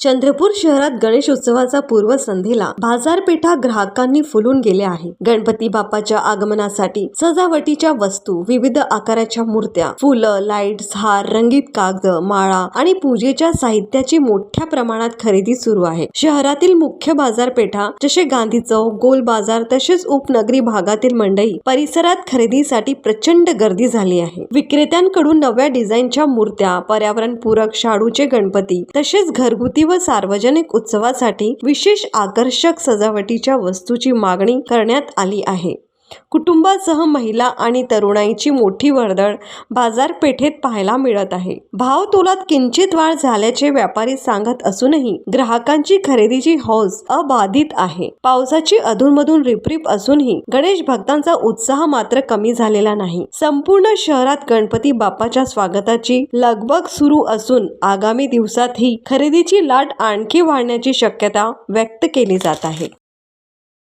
चंद्रपूर शहरात गणेशोत्सवाचा पूर्वसंध्येला बाजारपेठा ग्राहकांनी फुलून गेल्या आहे। गणपती बाप्पाच्या आगमनासाठी सजावटीच्या वस्तू, विविध आकाराच्या मूर्त्या, फुलं, लाईट्स, हार, रंगीत कागद, माळा आणि पूजेच्या साहित्याची मोठ्या प्रमाणात खरेदी सुरू आहे। शहरातील मुख्य बाजारपेठा जसे गांधी चौक, गोल बाजार तसेच उपनगरी भागातील मंडई परिसरात खरेदीसाठी प्रचंड गर्दी झाली आहे। विक्रेत्यांकडून नव्या डिझाईनच्या मूर्त्या, पर्यावरणपूरक शाडूचे गणपती तसेच घरगुती व सार्वजनिक उत्सवासाठी विशेष आकर्षक सजावटीच्या वस्तूची मागणी करण्यात आली आहे। कुटुंबासह महिला आणि तरुणाईची मोठी वर्दळ बाजारपेठेत पाहायला मिळत आहे। भावतोलात किंचित वाढ झाल्याचे व्यापारी सांगत असूनही ग्राहकांची खरेदीची हौस अबाधित आहे। पावसाची अधूनमधून रिपरिप असूनही गणेश भक्तांचा उत्साह मात्र कमी झालेला नाही। संपूर्ण शहरात गणपती बाप्पाच्या स्वागताची लगबग सुरू असून आगामी दिवसात ही खरेदीची लाट आणखी वाढण्याची शक्यता व्यक्त केली जात आहे।